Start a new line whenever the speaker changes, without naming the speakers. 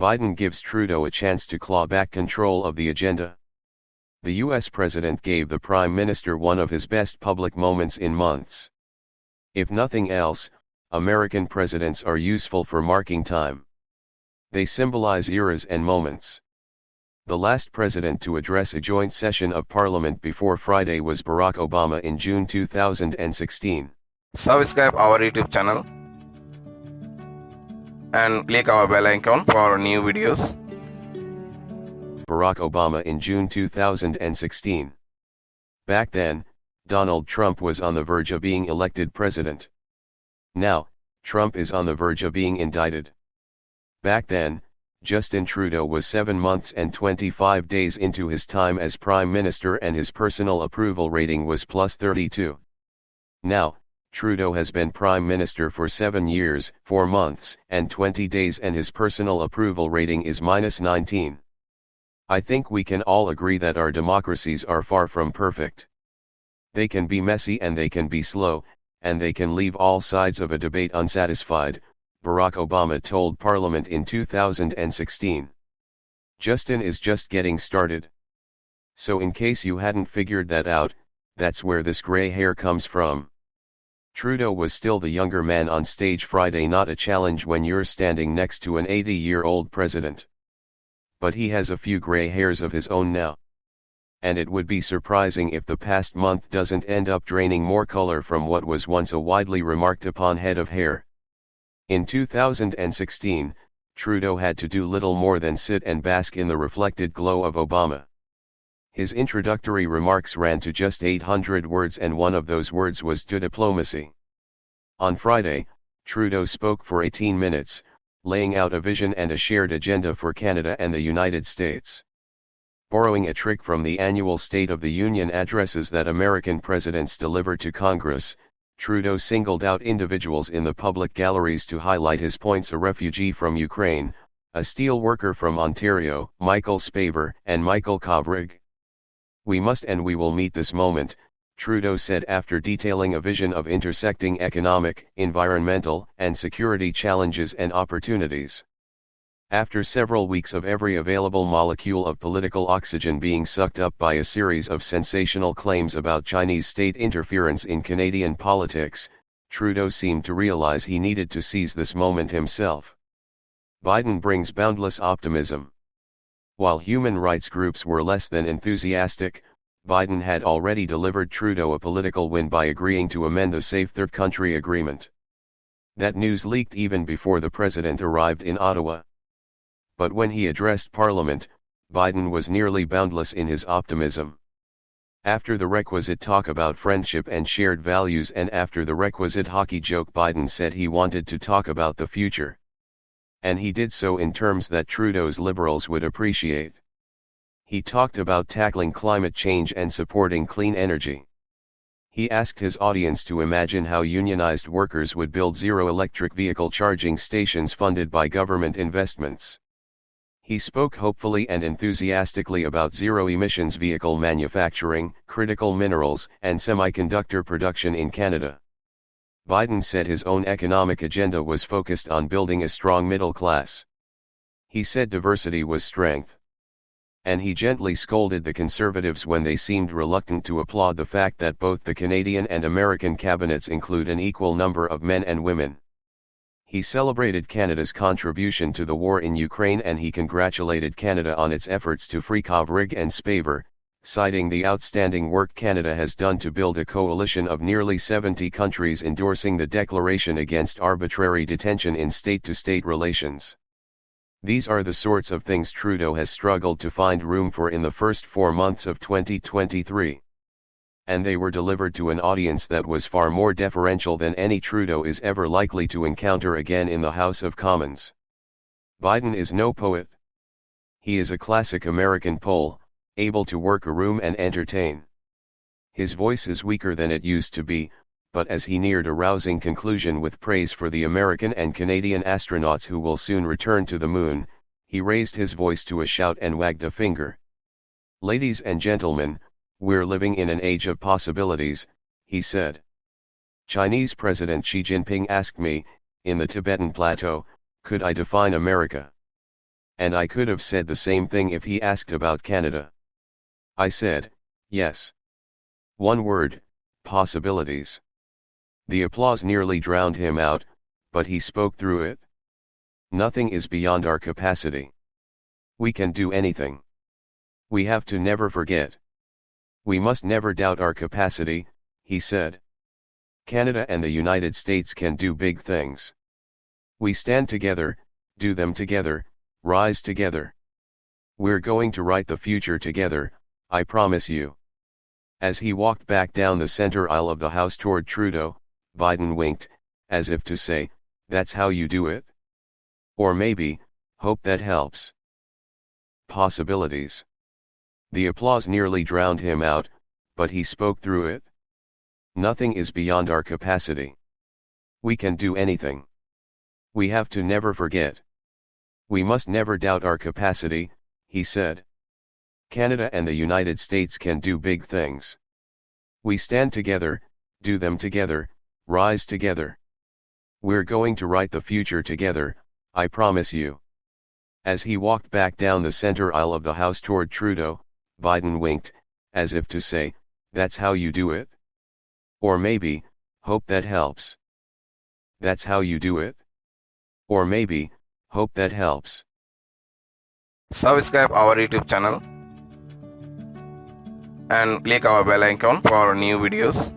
Biden gives Trudeau a chance to claw back control of the agenda. The US president gave the prime minister one of his best public moments in months. If nothing else, American presidents are useful for marking time. They symbolize eras and moments. The last president to address a joint session of Parliament before Friday was Barack Obama in June 2016.
Subscribe our YouTube channel and click our bell icon for new videos.
Barack Obama in June 2016. Back then, Donald Trump was on the verge of being elected president. Now, Trump is on the verge of being indicted. Back then, Justin Trudeau was 7 months and 25 days into his time as Prime Minister and his personal approval rating was plus 32. Now, Trudeau has been Prime Minister for 7 years, 4 months, and 20 days and his personal approval rating is minus 19. I think we can all agree that our democracies are far from perfect. They can be messy and they can be slow, and they can leave all sides of a debate unsatisfied, Barack Obama told Parliament in 2016. Justin is just getting started. So in case you hadn't figured that out, that's where this gray hair comes from. Trudeau was still the younger man on stage Friday, not a challenge when you're standing next to an 80-year-old president. But he has a few gray hairs of his own now. And it would be surprising if the past month doesn't end up draining more color from what was once a widely remarked upon head of hair. In 2016, Trudeau had to do little more than sit and bask in the reflected glow of Obama. His introductory remarks ran to just 800 words, and one of those words was de diplomacy. On Friday, Trudeau spoke for 18 minutes, laying out a vision and a shared agenda for Canada and the United States. Borrowing a trick from the annual State of the Union addresses that American presidents deliver to Congress, Trudeau singled out individuals in the public galleries to highlight his points: a refugee from Ukraine, a steel worker from Ontario, Michael Spavor, and Michael Kovrig. We must and we will meet this moment, Trudeau said after detailing a vision of intersecting economic, environmental, and security challenges and opportunities. After several weeks of every available molecule of political oxygen being sucked up by a series of sensational claims about Chinese state interference in Canadian politics, Trudeau seemed to realize he needed to seize this moment himself. Biden brings boundless optimism. While human rights groups were less than enthusiastic, Biden had already delivered Trudeau a political win by agreeing to amend the Safe Third Country Agreement. That news leaked even before the president arrived in Ottawa. But when he addressed Parliament, Biden was nearly boundless in his optimism. After the requisite talk about friendship and shared values, and after the requisite hockey joke, Biden said he wanted to talk about the future. And he did so in terms that Trudeau's Liberals would appreciate. He talked about tackling climate change and supporting clean energy. He asked his audience to imagine how unionized workers would build zero electric vehicle charging stations funded by government investments. He spoke hopefully and enthusiastically about zero-emissions vehicle manufacturing, critical minerals, and semiconductor production in Canada. Biden said his own economic agenda was focused on building a strong middle class. He said diversity was strength. And he gently scolded the Conservatives when they seemed reluctant to applaud the fact that both the Canadian and American cabinets include an equal number of men and women. He celebrated Canada's contribution to the war in Ukraine, and he congratulated Canada on its efforts to free Kovrig and Spavor, citing the outstanding work Canada has done to build a coalition of nearly 70 countries endorsing the Declaration Against Arbitrary Detention in State-to-State Relations. These are the sorts of things Trudeau has struggled to find room for in the first 4 months of 2023. And they were delivered to an audience that was far more deferential than any Trudeau is ever likely to encounter again in the House of Commons. Biden is no poet. He is a classic American Pole, able to work a room and entertain. His voice is weaker than it used to be, but as he neared a rousing conclusion with praise for the American and Canadian astronauts who will soon return to the moon, he raised his voice to a shout and wagged a finger. "Ladies and gentlemen, we're living in an age of possibilities," he said. Chinese President Xi Jinping asked me, in the Tibetan Plateau, could I define America? and I could have said the same thing if he asked about Canada. I said, yes. One word, possibilities. The applause nearly drowned him out, but he spoke through it. Nothing is beyond our capacity. We can do anything. We have to never forget. We must never doubt our capacity, he said. Canada and the United States can do big things. We stand together, do them together, rise together. We're going to write the future together, I promise you. As he walked back down the center aisle of the House toward Trudeau, Biden winked, as if to say, that's how you do it? Or maybe, hope that helps. Possibilities. The applause nearly drowned him out, but he spoke through it. Nothing is beyond our capacity. We can do anything. We have to never forget. We must never doubt our capacity, he said. Canada and the United States can do big things. We stand together, do them together, rise together. We're going to write the future together, I promise you. As he walked back down the center aisle of the House toward Trudeau, Biden winked, as if to say, that's how you do it? Or maybe, hope that helps. That's how you do it? Or maybe, hope that helps.
Subscribe our YouTube channel and click our bell icon for new videos.